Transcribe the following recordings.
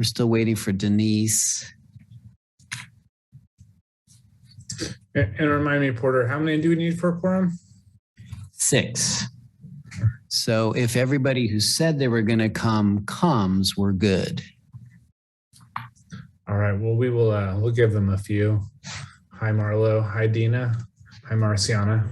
We're still waiting for Denise. And remind me, Porter, how many do we need for a quorum? 6. So if everybody who said they were going to come comes, we're good. All right. Well, we'll give them a few. Hi, Marlo. Hi, Dina. Hi, Marciana.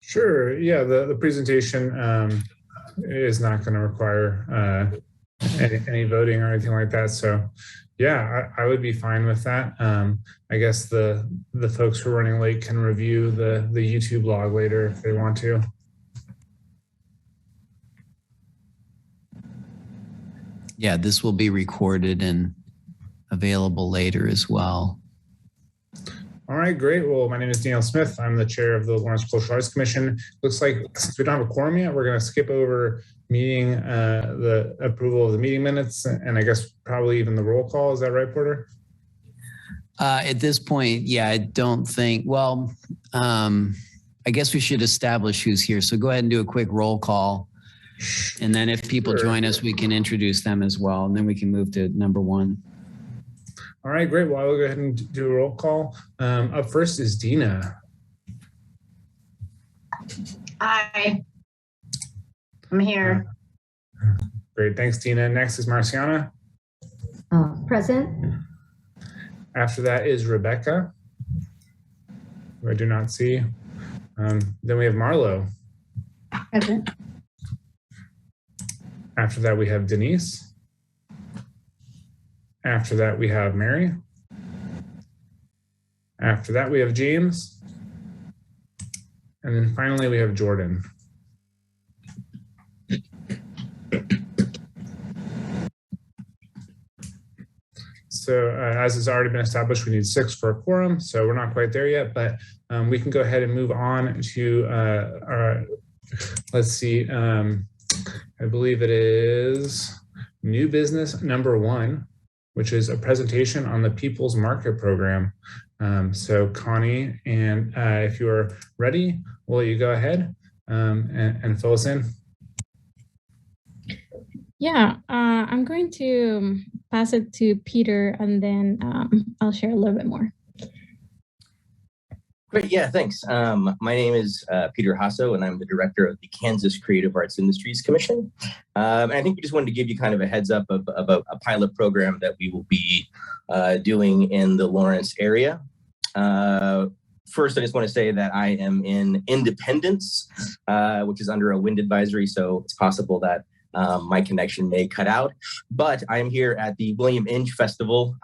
Sure. Yeah, the presentation is not going to require any voting or anything like that. So yeah, I would be fine with that. I guess the folks who are running late can review the YouTube log later if they want to. Yeah, this will be recorded and available later as well. All right, great. Well, my name is Daniel Smith. I'm the chair of the Lawrence Cultural Arts Commission. Looks like since we don't have a quorum yet, we're going to skip over meeting, the approval of the meeting minutes, and I guess probably even the roll call. Is that right, Porter? At this point, yeah, I don't think, well, I guess we should establish who's here. So go ahead and do a quick roll call. And then if people join us, we can introduce them as well. And then we can move to number 1. All right, great. Well, I will go ahead and do a roll call. Up first is Dina. Hi, I'm here. Great, thanks, Dina. Next is Marciana. Present. After that is Rebecca, who I do not see. Then we have Marlo. Present. After that, we have Denise. After that, we have Mary. After that, we have James. And then finally, we have Jordan. So as has already been established, we need 6 for a quorum. So we're not quite there yet, but we can go ahead and move on to our, let's see, I believe it is new business number 1, which is a presentation on the People's Market Program. So Connie, and if you are ready, will you go ahead and fill us in? Yeah, I'm going to pass it to Peter, and then I'll share a little bit more. Great, yeah, thanks. My name is Peter Hasso, and I'm the director of the Kansas Creative Arts Industries Commission. And I think we just wanted to give you kind of a heads up of a pilot program that we will be doing in the Lawrence area. First, I just want to say that I am in Independence, which is under a wind advisory, so it's possible that my connection may cut out. But I am here at the William Inge Festival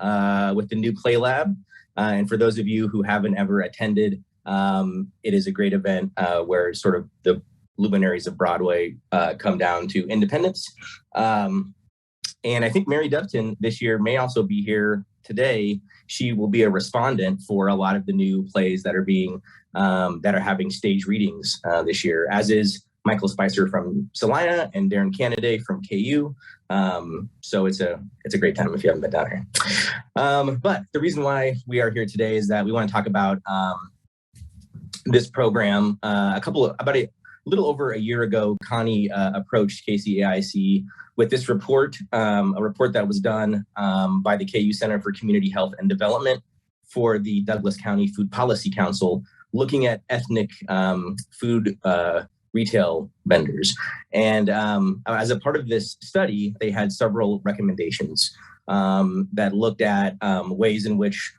with the new Play Lab. And for those of you who haven't ever attended, it is a great event where sort of the luminaries of Broadway come down to Independence. And I think Mary Doveton this year may also be here today. She will be a respondent for a lot of the new plays that are being that are having stage readings this year, as is Michael Spicer from Salina and Darren Canaday from KU. So it's a great time if you haven't been down here. But the reason why we are here today is that we want to talk about this program. About a little over a year ago, Connie approached KCAIC with this report, a report that was done by the KU Center for Community Health and Development for the Douglas County Food Policy Council, looking at ethnic food retail vendors. And as a part of this study, they had several recommendations that looked at ways in which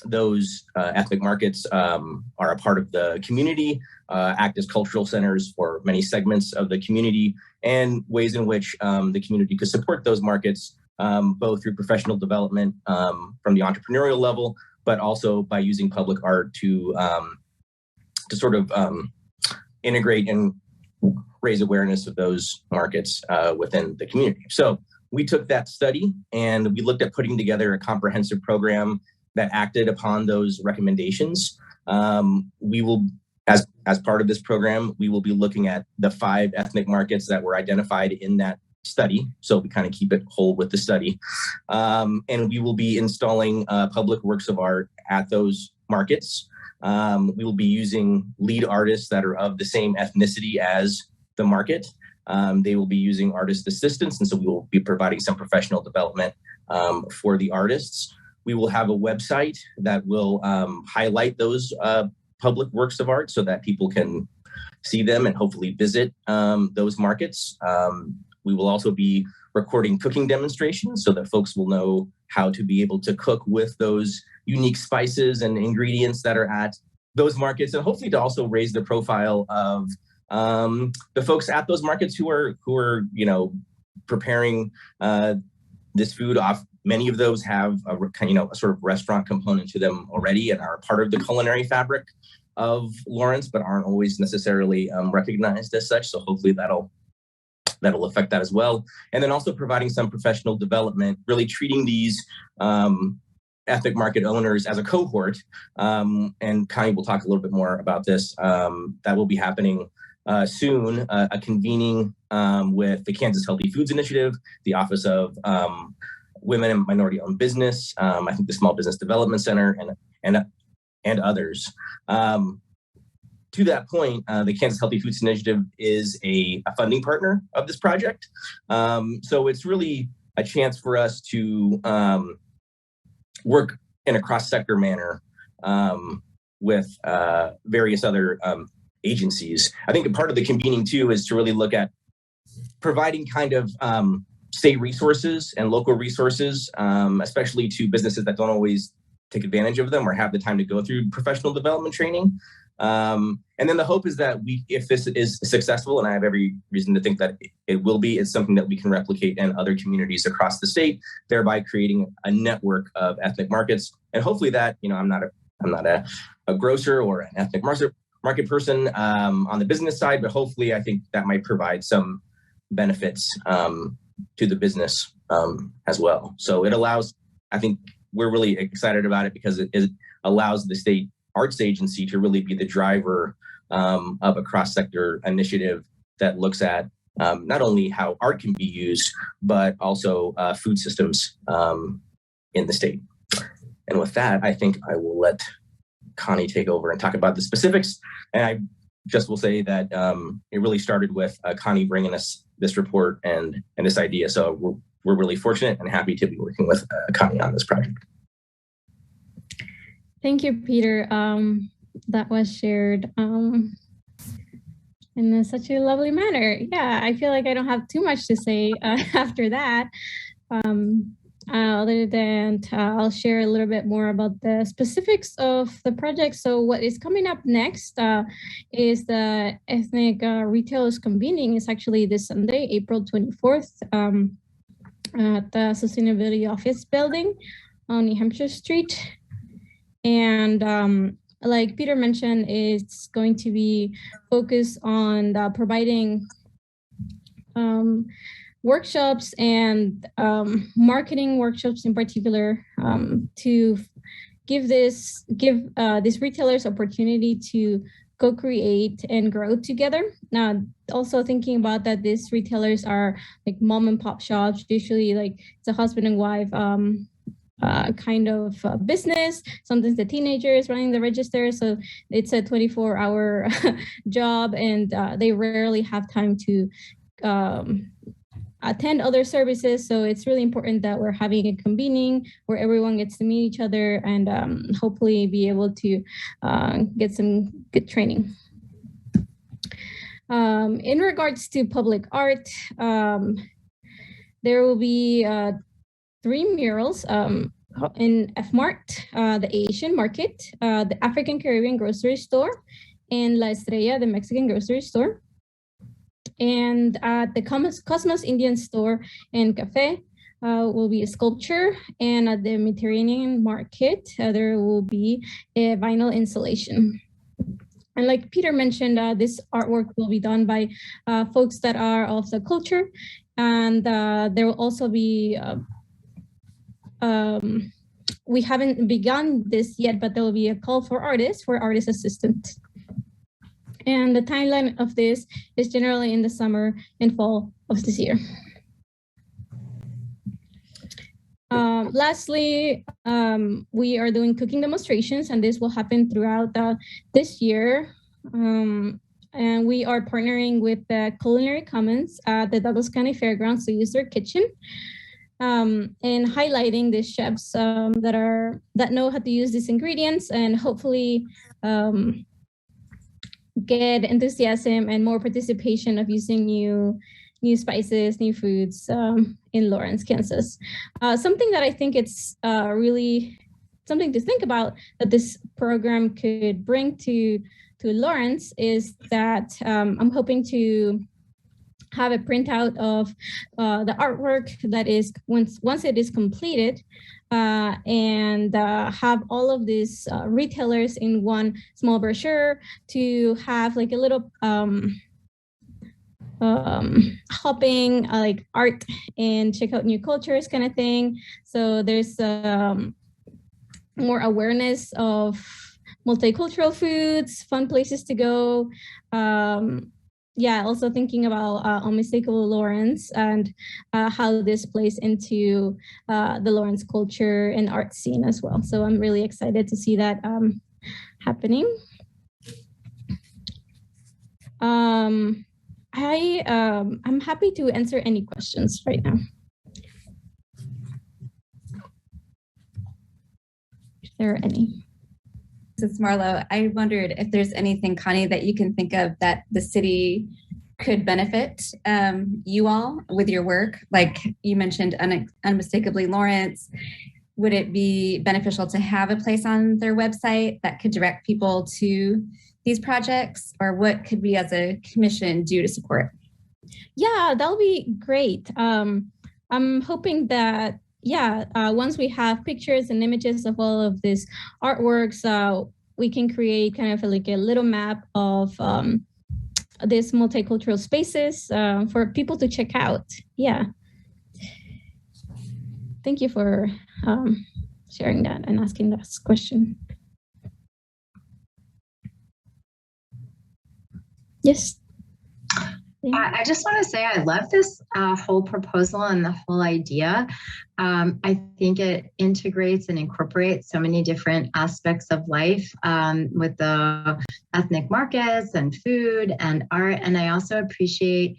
those ethnic markets are a part of the community, act as cultural centers for many segments of the community, and ways in which the community could support those markets, both through professional development from the entrepreneurial level, but also by using public art to sort of integrate and raise awareness of those markets within the community. So we took that study and we looked at putting together a comprehensive program that acted upon those recommendations. We will, as part of this program, we will be looking at the 5 ethnic markets that were identified in that study. So we kind of keep it whole with the study. And we will be installing public works of art at those markets. We will be using lead artists that are of the same ethnicity as the market. They will be using artist assistants, and so we will be providing some professional development for the artists. We will have a website that will highlight those public works of art so that people can see them and hopefully visit those markets. We will also be recording cooking demonstrations so that folks will know how to be able to cook with those unique spices and ingredients that are at those markets, and hopefully to also raise the profile of the folks at those markets who are preparing this food off. Many of those have a sort of restaurant component to them already and are part of the culinary fabric of Lawrence, but aren't always necessarily recognized as such. So hopefully that'll affect that as well. And then also providing some professional development, really treating these ethnic market owners as a cohort. And Connie will talk a little bit more about this. That will be happening soon, a convening with the Kansas Healthy Foods Initiative, the Office of Women and Minority-Owned Business, I think the Small Business Development Center, and others. To that point, the Kansas Healthy Foods Initiative is a funding partner of this project. So it's really a chance for us to work in a cross-sector manner with various other agencies. I think a part of the convening too is to really look at providing kind of state resources and local resources, especially to businesses that don't always take advantage of them or have the time to go through professional development training. And then the hope is that if this is successful, and I have every reason to think that it will be, it's something that we can replicate in other communities across the state, thereby creating a network of ethnic markets. And hopefully that, I'm not a grocer or an ethnic market person on the business side, but hopefully I think that might provide some benefits to the business as well. So it allows, I think we're really excited about it because it allows the state arts agency to really be the driver of a cross-sector initiative that looks at not only how art can be used, but also food systems in the state. And with that, I think I will let Connie take over and talk about the specifics. And I just will say that it really started with Connie bringing us this report and this idea. So we're really fortunate and happy to be working with Connie on this project. Thank you, Peter. That was shared in such a lovely manner. Yeah, I feel like I don't have too much to say after that. Other than I'll share a little bit more about the specifics of the project. So what is coming up next is the Ethnic Retailers Convening. It's actually this Sunday, April 24th, at the Sustainability Office Building on New Hampshire Street. And like Peter mentioned, it's going to be focused on providing workshops and marketing workshops in particular to give these retailers opportunity to co-create and grow together. Now, also thinking about that these retailers are like mom and pop shops, usually like it's a husband and wife kind of business. Sometimes the teenager is running the register, so it's a 24-hour job, and they rarely have time to attend other services. So it's really important that we're having a convening where everyone gets to meet each other and hopefully be able to get some good training. In regards to public art, there will be 3 murals in F-Mart, the Asian Market, the African Caribbean Grocery Store, and La Estrella, the Mexican grocery store. And at the Cosmos Indian Store and Cafe will be a sculpture, and at the Mediterranean Market, there will be a vinyl installation. And like Peter mentioned, this artwork will be done by folks that are of the culture, and there will also be, we haven't begun this yet, but there will be a call for artists, for artist assistant. And the timeline of this is generally in the summer and fall of this year. Lastly, we are doing cooking demonstrations, and this will happen throughout this year. And we are partnering with the Culinary Commons at the Douglas County Fairgrounds to use their kitchen, and highlighting the chefs that know how to use these ingredients, and hopefully get enthusiasm and more participation of using new spices, new foods in Lawrence, Kansas. Something that I think it's really something to think about that this program could bring to Lawrence is that I'm hoping to have a printout of the artwork that is once it is completed, and have all of these retailers in one small brochure to have like a little hopping like art and check out new cultures kind of thing. So there's more awareness of multicultural foods, fun places to go. Yeah, also thinking about Unmistakable Lawrence and how this plays into the Lawrence culture and art scene as well. So I'm really excited to see that happening. I'm happy to answer any questions right now. If there are any. It's Marlo. I wondered if there's anything, Connie, that you can think of that the city could benefit you all with your work. Like you mentioned, Unmistakably Lawrence. Would it be beneficial to have a place on their website that could direct people to these projects? Or what could we as a commission do to support? Yeah, that'll be great. I'm hoping that once we have pictures and images of all of these artworks, we can create kind of like a little map of these multicultural spaces for people to check out. Yeah. Thank you for sharing that and asking that question. Yes. I just want to say I love this whole proposal and the whole idea. I think it integrates and incorporates so many different aspects of life with the ethnic markets and food and art. And I also appreciate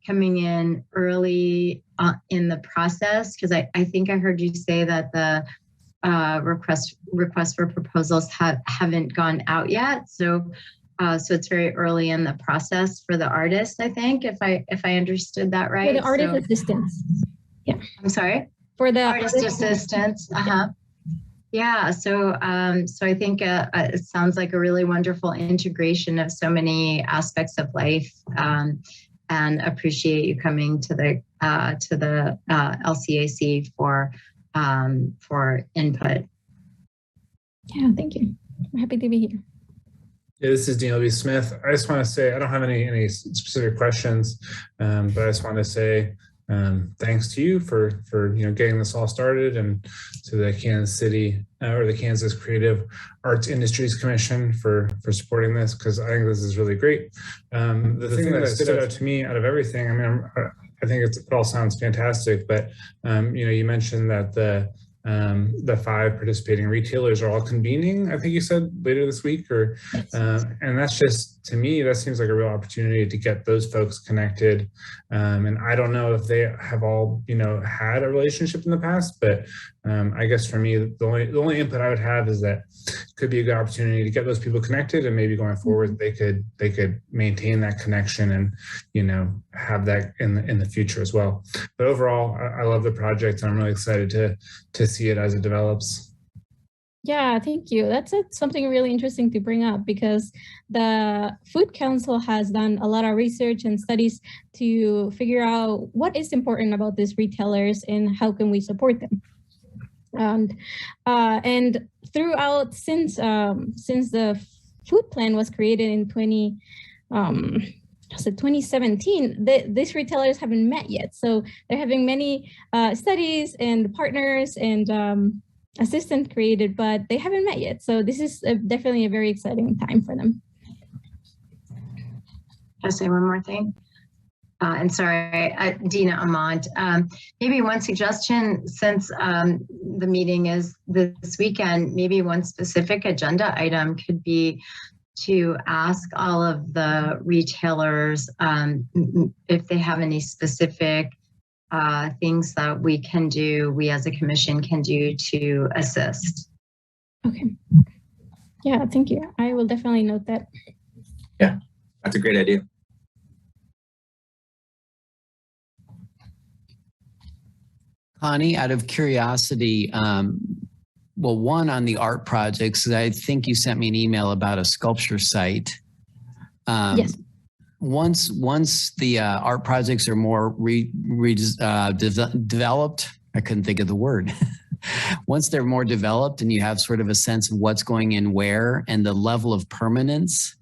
coming in early in the process, because I think I heard you say that the requests for proposals haven't gone out yet. So it's very early in the process for the artist, I think, if I understood that right. For the artist assistants. Yeah. I'm sorry? For the artist assistants. Yeah. So I think it sounds like a really wonderful integration of so many aspects of life, and appreciate you coming to the LCAC for input. Yeah, thank you. I'm happy to be here. Yeah, this is Dean Smith. I just want to say, I don't have any specific questions, but I just want to say thanks to you for getting this all started, and to the Kansas City or the Kansas Creative Arts Industries Commission for supporting this, because I think this is really great. The thing that stood out to me out of everything, I mean, I think it all sounds fantastic, but you mentioned that the 5 participating retailers are all convening, I think you said, later this week, and that's just, to me, that seems like a real opportunity to get those folks connected. And I don't know if they have all, had a relationship in the past, but I guess for me, the only input I would have is that it could be a good opportunity to get those people connected, and maybe going forward, they could maintain that connection and, have that in the future as well. But overall, I love the project, and I'm really excited to see it as it develops. Yeah, thank you. That's something really interesting to bring up, because the Food Council has done a lot of research and studies to figure out what is important about these retailers and how can we support them. And throughout, since the food plan was created in 2017, these retailers haven't met yet. So they're having many studies and partners and assistant created, but they haven't met yet. So this is definitely a very exciting time for them. I'll say one more thing. And sorry, Dina Amont. Maybe one suggestion, since the meeting is this weekend, maybe one specific agenda item could be to ask all of the retailers if they have any specific things that we as a commission can do to assist. Okay. Yeah, thank you. I will definitely note that. Yeah, that's a great idea. Connie, out of curiosity, well, one on the art projects, I think you sent me an email about a sculpture site. Yes. Once the art projects are more developed, I couldn't think of the word. Once they're more developed and you have sort of a sense of what's going in where and the level of permanence,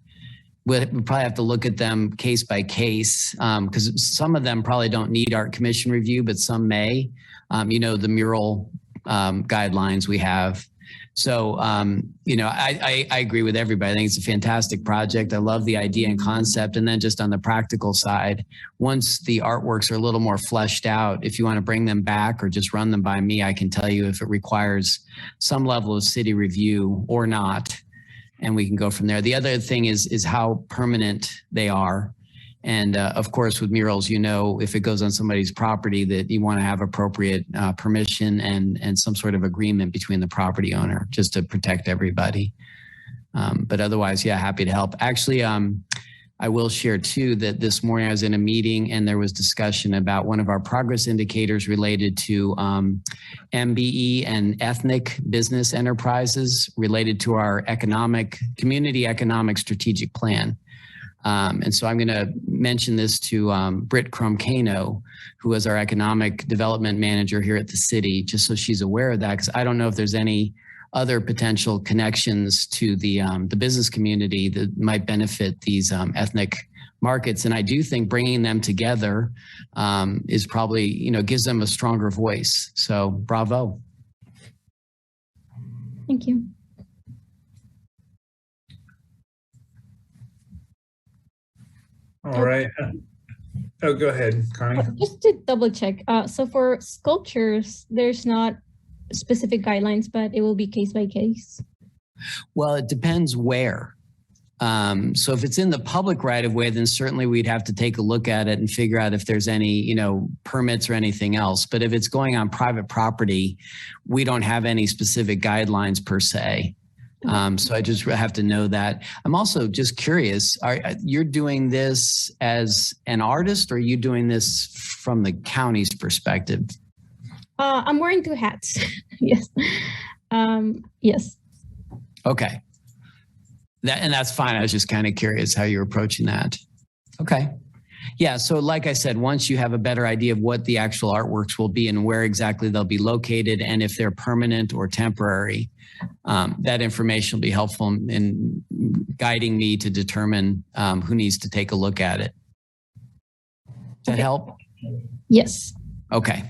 we probably have to look at them case by case, because some of them probably don't need art commission review, but some may. The mural guidelines we have. So, I agree with everybody. I think it's a fantastic project. I love the idea and concept. And then just on the practical side, once the artworks are a little more fleshed out, if you want to bring them back or just run them by me, I can tell you if it requires some level of city review or not, and we can go from there. The other thing is how permanent they are. And of course, with murals, if it goes on somebody's property, that you want to have appropriate permission and some sort of agreement between the property owner, just to protect everybody. But otherwise, yeah, happy to help. Actually, I will share too that this morning I was in a meeting and there was discussion about one of our progress indicators related to MBE and ethnic business enterprises related to our community economic strategic plan. And so I'm going to mention this to Britt Crumcano, who is our economic development manager here at the city, just so she's aware of that, because I don't know if there's any other potential connections to the business community that might benefit these ethnic markets. And I do think bringing them together is probably, gives them a stronger voice. So bravo. Thank you. All right. Oh, go ahead, Connie. Just to double check. So for sculptures, there's not specific guidelines, but it will be case by case. Well, it depends where. So if it's in the public right of way, then certainly we'd have to take a look at it and figure out if there's any, permits or anything else. But if it's going on private property, we don't have any specific guidelines per se. So I just have to know that. I'm also just curious, you're doing this as an artist, or are you doing this from the county's perspective? I'm wearing two hats. Yes. Yes. Okay. That's fine. I was just kind of curious how you're approaching that. Okay. Yeah. So like I said, once you have a better idea of what the actual artworks will be and where exactly they'll be located, and if they're permanent or temporary, that information will be helpful in guiding me to determine who needs to take a look at it. Does that help? Yes. Okay.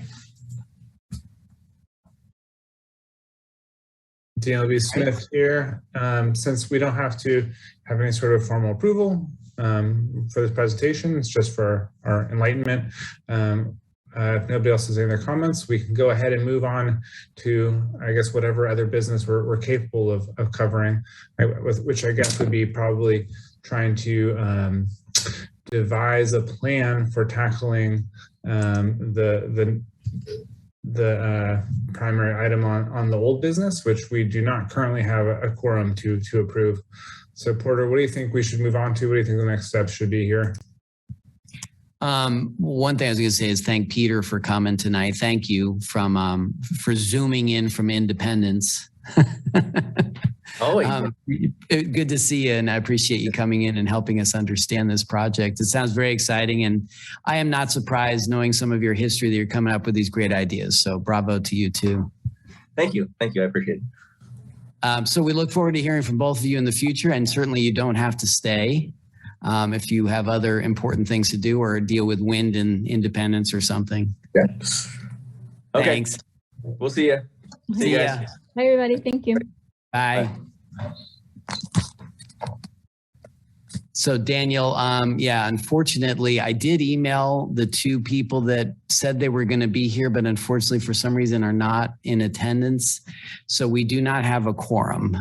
Daniel B. Smith here. Since we don't have to have any sort of formal approval for this presentation, it's just for our enlightenment. If nobody else has any other comments, we can go ahead and move on to, I guess, whatever other business we're capable of covering, which I guess would be probably trying to devise a plan for tackling the primary item on the old business, which we do not currently have a quorum to approve. So Porter, what do you think we should move on to? What do you think the next steps should be here? One thing I was going to say is thank Peter for coming tonight. Thank you for zooming in from Independence. Oh, good to see you, and I appreciate you coming in and helping us understand this project. It sounds very exciting, and I am not surprised, knowing some of your history, that you're coming up with these great ideas. So bravo to you too. Thank you. I appreciate it. So we look forward to hearing from both of you in the future, and certainly you don't have to stay if you have other important things to do or deal with wind and Independence or something. Yeah. Okay. Thanks. We'll see you. See you ya. guys. Bye, everybody. Thank you. Bye. So Daniel, unfortunately, I did email the two people that said they were going to be here, but unfortunately, for some reason, are not in attendance. So we do not have a quorum.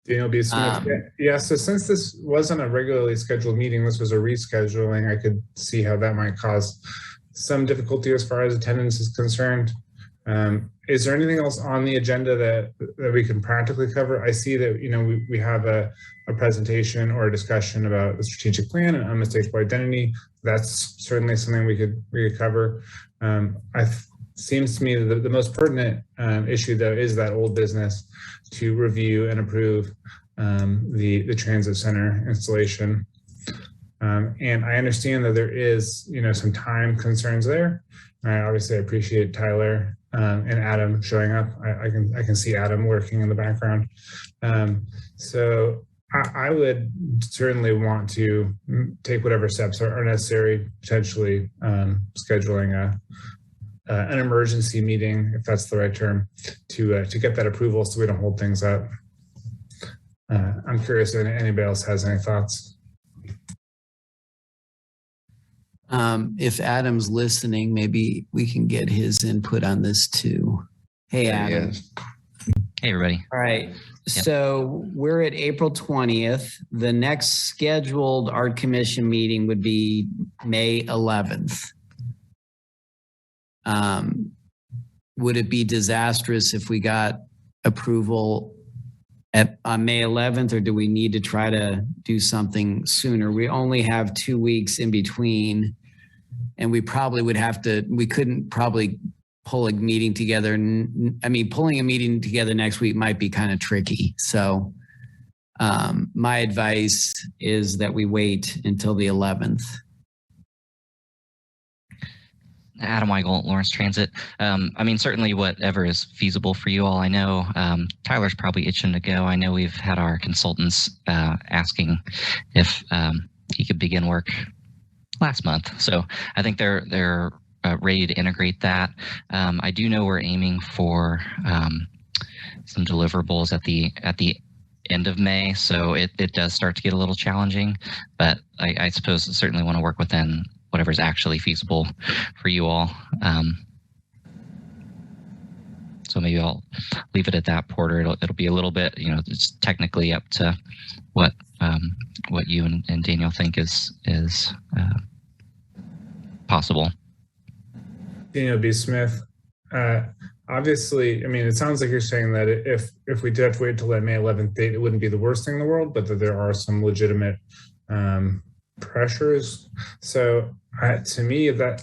Daniel B. Smith. Yeah, so since this wasn't a regularly scheduled meeting, this was a rescheduling, I could see how that might cause some difficulty as far as attendance is concerned. Is there anything else on the agenda that we can practically cover? I see that, we have a presentation or a discussion about the strategic plan and unmistakable identity. That's certainly something we could cover. Seems to me that the most pertinent issue, though, is that old business to review and approve the transit center installation. And I understand that there is, some time concerns there. I obviously appreciate Tyler and Adam showing up. I can see Adam working in the background. So I would certainly want to take whatever steps are necessary, potentially scheduling an emergency meeting, if that's the right term, to get that approval so we don't hold things up. I'm curious if anybody else has any thoughts. If Adam's listening, maybe we can get his input on this too. Hey, Adam. Hey, everybody. All right. So we're at April 20th. The next scheduled Art Commission meeting would be May 11th. Would it be disastrous if we got approval on May 11th, or do we need to try to do something sooner? We only have 2 weeks in between, and we probably we couldn't probably pull a meeting together. I mean, pulling a meeting together next week might be kind of tricky. So my advice is that we wait until the 11th. Adam Weigel, Lawrence Transit. Certainly whatever is feasible for you all. I know Tyler's probably itching to go. I know we've had our consultants asking if he could begin work last month. So I think they're ready to integrate that. I do know we're aiming for some deliverables at the end of May, so it does start to get a little challenging. But I suppose certainly want to work within whatever's actually feasible for you all. So maybe I'll leave it at that, Porter. It'll be a little bit, it's technically up to what you and Daniel think is possible. Daniel B. Smith, obviously, I mean, it sounds like you're saying that if we did have to wait till that May 11th date, it wouldn't be the worst thing in the world, but that there are some legitimate pressures. So to me, that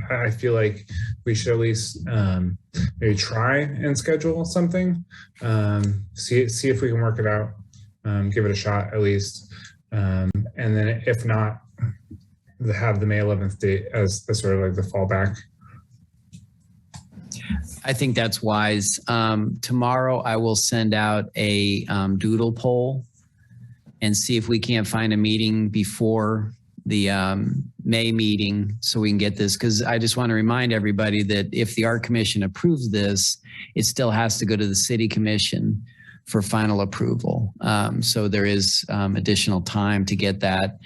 I feel like we should at least maybe try and schedule something, see if we can work it out, give it a shot at least, and then if not, have the May 11th date as the sort of like the fallback. I think that's wise. Tomorrow I will send out a doodle poll and see if we can't find a meeting before the May meeting so we can get this, because I just want to remind everybody that if the Art Commission approves this, it still has to go to the City Commission for final approval. So there is additional time to get that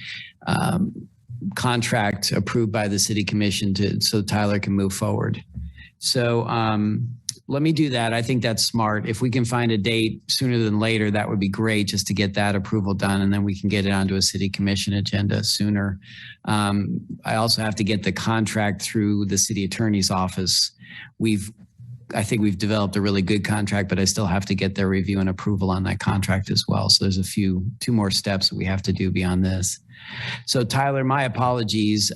contract approved by the City Commission so Tyler can move forward. So let me do that. I think that's smart. If we can find a date sooner than later, that would be great, just to get that approval done, and then we can get it onto a City Commission agenda sooner. I also have to get the contract through the City Attorney's office. I think we've developed a really good contract, but I still have to get their review and approval on that contract as well. So there's two more steps that we have to do beyond this. So Tyler, my apologies.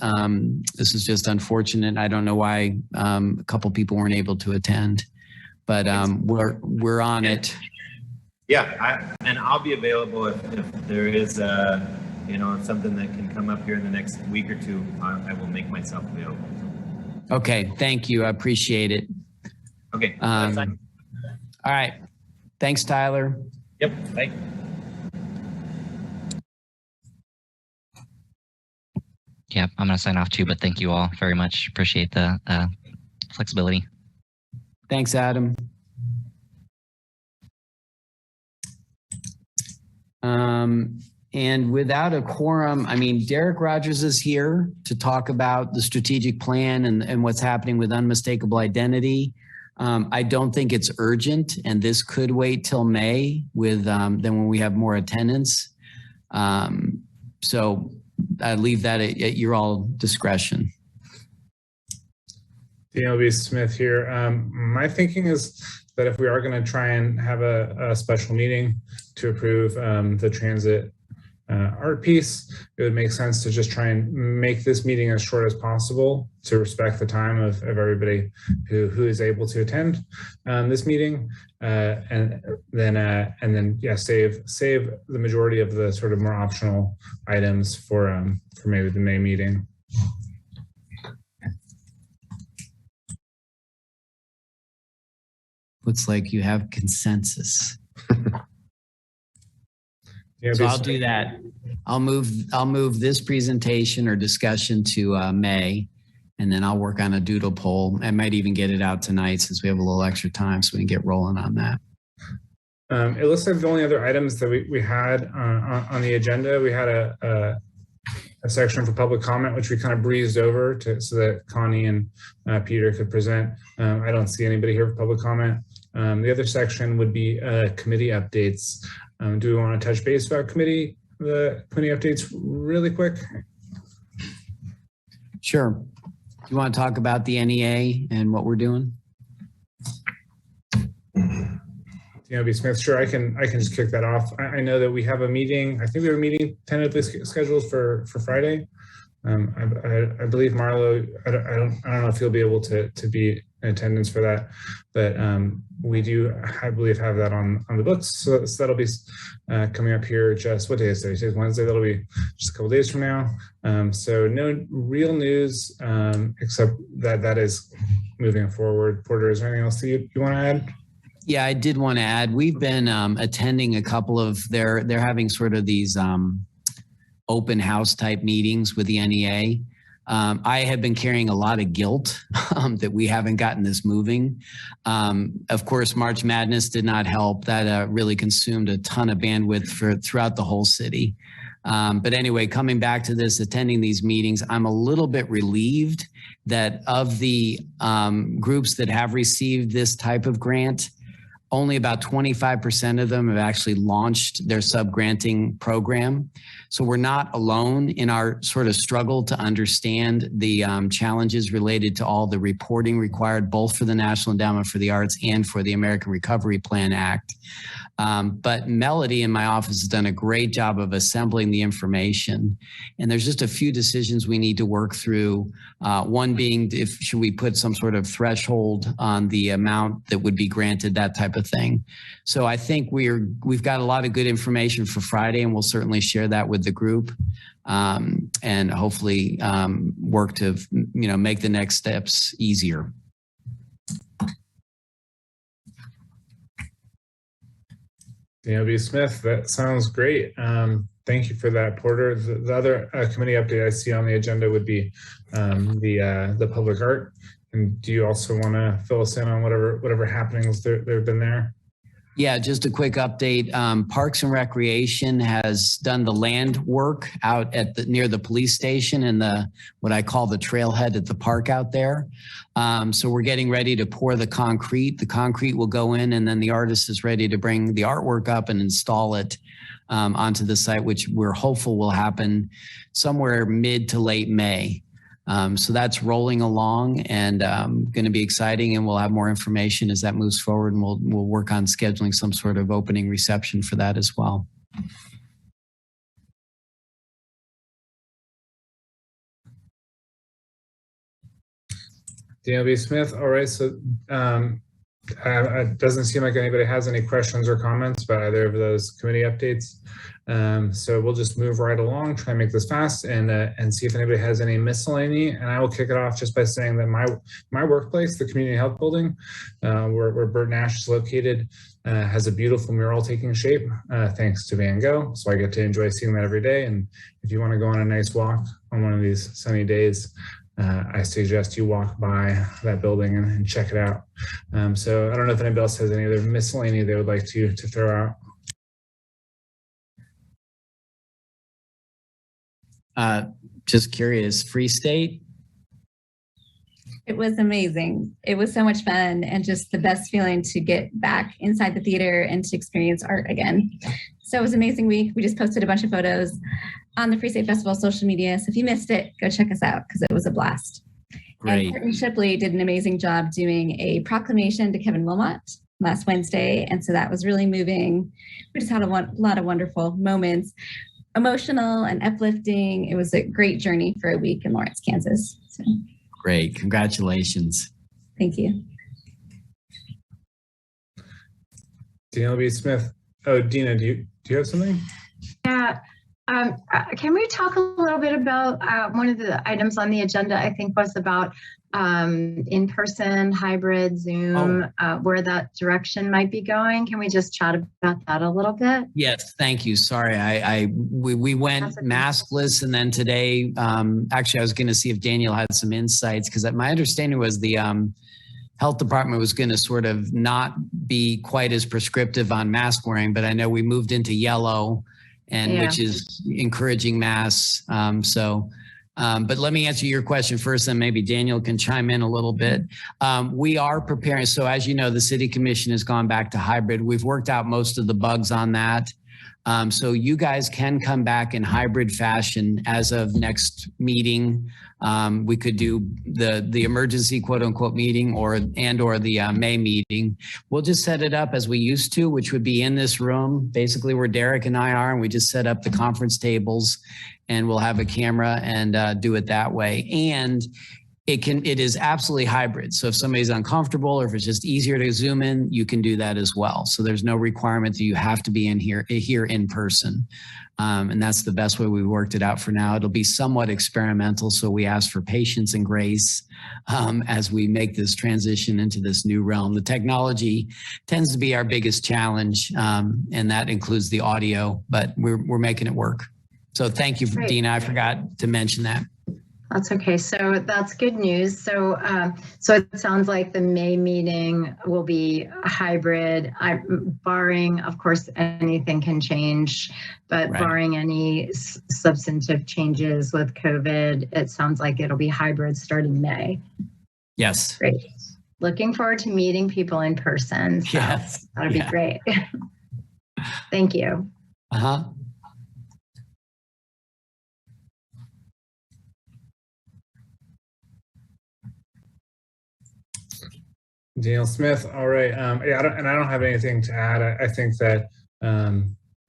This is just unfortunate. I don't know why a couple people weren't able to attend, but we're on it. Yeah, and I'll be available if there is something that can come up here in the next week or two. I will make myself available. Okay, thank you. I appreciate it. Okay. All right. Thanks, Tyler. Yep. Bye. Yeah, I'm going to sign off too, but thank you all very much. Appreciate the flexibility. Thanks, Adam. And without a quorum, I mean, Derek Rogers is here to talk about the strategic plan and what's happening with Unmistakable Identity. I don't think it's urgent, and this could wait till May with then when we have more attendance. So I leave that at your all discretion. Daniel B. Smith here. My thinking is that if we are going to try and have a special meeting to approve the transit art piece, it would make sense to just try and make this meeting as short as possible to respect the time of everybody who is able to attend this meeting, and then save the majority of the sort of more optional items for maybe the May meeting. Looks like you have consensus. So I'll do that. I'll move this presentation or discussion to May, and then I'll work on a doodle poll. I might even get it out tonight since we have a little extra time, so we can get rolling on that. It looks like the only other items that we had on the agenda, we had a section for public comment, which we kind of breezed over so that Connie and Peter could present. I don't see anybody here for public comment. The other section would be committee updates. Do we want to touch base about the committee updates really quick? Sure. You want to talk about the NEA and what we're doing? B. Smith, sure. I can just kick that off. I know that we have a meeting. I think we have a meeting tentatively scheduled for Friday. I believe Marlo. I don't know if he'll be able to be in attendance for that, but we do, I believe, have that on the books. So that'll be coming up here. Just what day is today? Today's Wednesday. That'll be just a couple days from now. So no real news except that is moving forward. Porter, is there anything else that you want to add? Yeah, I did want to add, we've been attending a couple of they're having sort of these open house type meetings with the NEA. I have been carrying a lot of guilt that we haven't gotten this moving. Of course, March Madness did not help. That really consumed a ton of bandwidth throughout the whole city. But anyway, coming back to this, attending these meetings, I'm a little bit relieved that of the groups that have received this type of grant, only about 25% of them have actually launched their sub-granting program. So we're not alone in our sort of struggle to understand the challenges related to all the reporting required, both for the National Endowment for the Arts and for the American Recovery Plan Act. But Melody in my office has done a great job of assembling the information. And there's just a few decisions we need to work through. One being, should we put some sort of threshold on the amount that would be granted, that type of thing. So I think we've got a lot of good information for Friday, and we'll certainly share that with the group, and hopefully work to make the next steps easier. Daniel B. Smith, that sounds great. Thank you for that, Porter. The other committee update I see on the agenda would be the public art. And do you also want to fill us in on whatever happenings there have been there? Yeah, just a quick update. Parks and Recreation has done the land work out at near the police station and what I call the trailhead at the park out there. So we're getting ready to pour the concrete. The concrete will go in, and then the artist is ready to bring the artwork up and install it onto the site, which we're hopeful will happen somewhere mid to late May. So that's rolling along and going to be exciting, and we'll have more information as that moves forward, and we'll work on scheduling some sort of opening reception for that as well. Daniel B. Smith. All right, so it doesn't seem like anybody has any questions or comments about either of those committee updates. So we'll just move right along, try and make this fast, and see if anybody has any miscellany. And I will kick it off just by saying that my workplace, the Community Health Building, where Bert Nash is located, has a beautiful mural taking shape thanks to Van Gogh. So I get to enjoy seeing that every day. And if you want to go on a nice walk on one of these sunny days, I suggest you walk by that building and check it out. So I don't know if anybody else has any other miscellany they would like to throw out. Just curious, Free State? It was amazing. It was so much fun and just the best feeling to get back inside the theater and to experience art again. So it was an amazing week. We just posted a bunch of photos on the Free State Festival social media. So if you missed it, go check us out because it was a blast. Great. And Courtney Shipley did an amazing job doing a proclamation to Kevin Wilmot last Wednesday. And so that was really moving. We just had a lot of wonderful moments, emotional and uplifting. It was a great journey for a week in Lawrence, Kansas. So. Great. Congratulations. Thank you. Daniel B. Smith. Oh, Dina, do you have something? Yeah. Can we talk a little bit about one of the items on the agenda? I think was about in-person, hybrid, Zoom, where that direction might be going. Can we just chat about that a little bit? Yes, thank you. Sorry, we went maskless, and then today, actually, I was going to see if Daniel had some insights, because my understanding was the health department was going to sort of not be quite as prescriptive on mask wearing, but I know we moved into yellow, and which is encouraging masks. But let me answer your question first, and maybe Daniel can chime in a little bit. We are preparing. So as you know, the City Commission has gone back to hybrid. We've worked out most of the bugs on that. So you guys can come back in hybrid fashion as of next meeting. We could do the emergency quote unquote meeting or the May meeting. We'll just set it up as we used to, which would be in this room, basically where Derek and I are, and we just set up the conference tables, and we'll have a camera and do it that way. And it is absolutely hybrid. So if somebody's uncomfortable or if it's just easier to Zoom in, you can do that as well. So there's no requirement that you have to be here in person. And that's the best way we worked it out for now. It'll be somewhat experimental. So we ask for patience and grace as we make this transition into this new realm. The technology tends to be our biggest challenge, and that includes the audio, but we're making it work. So thank you, Great. Dina. I forgot to mention that. That's okay. So that's good news. So, so it sounds like the May meeting will be a hybrid, barring, of course, anything can change, but Right. barring any substantive changes with COVID, it sounds like it'll be hybrid starting May. Yes. Great. Looking forward to meeting people in person. So Yes. that'll be great. Thank you. Uh-huh. Daniel Smith. All right. Yeah, I don't have anything to add. I think that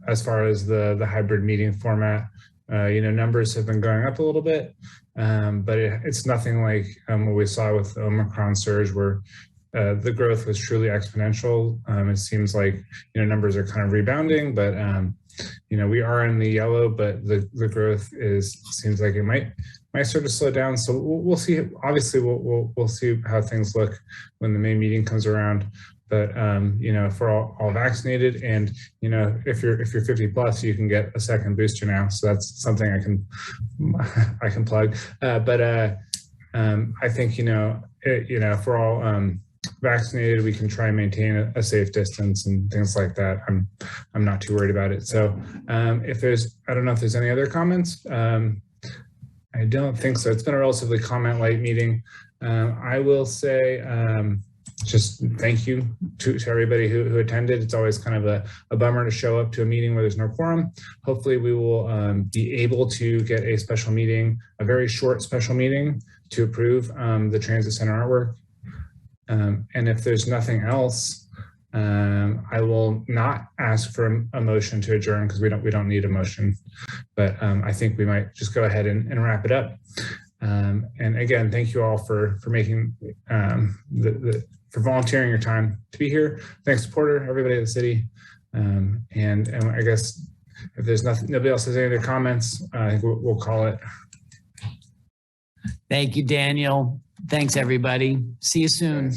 as far as the hybrid meeting format, numbers have been going up a little bit, but it's nothing like what we saw with the Omicron surge, where the growth was truly exponential. It seems like numbers are kind of rebounding, but we are in the yellow, but the growth seems like it might start to slow down. So we'll see. Obviously, we'll see how things look when the May meeting comes around. But if we're all vaccinated, and if you're 50 plus, you can get a second booster now. So that's something I can plug. But I think if we're all vaccinated, we can try and maintain a safe distance and things like that. I'm not too worried about it. So I don't know if there's any other comments. I don't think so. It's been a relatively comment light meeting. I will say just thank you to everybody who attended. It's always kind of a bummer to show up to a meeting where there's no quorum. Hopefully we will be able to get a special meeting, a very short special meeting, to approve the transit center artwork. And if there's nothing else, I will not ask for a motion to adjourn, because we don't need a motion. But I think we might just go ahead and wrap it up. And again, thank you all for making for volunteering your time to be here. Thanks to Porter, everybody at the city. And I guess if there's nobody else has any other comments, I think we'll call it. Thank you, Daniel. Thanks, everybody. See you soon.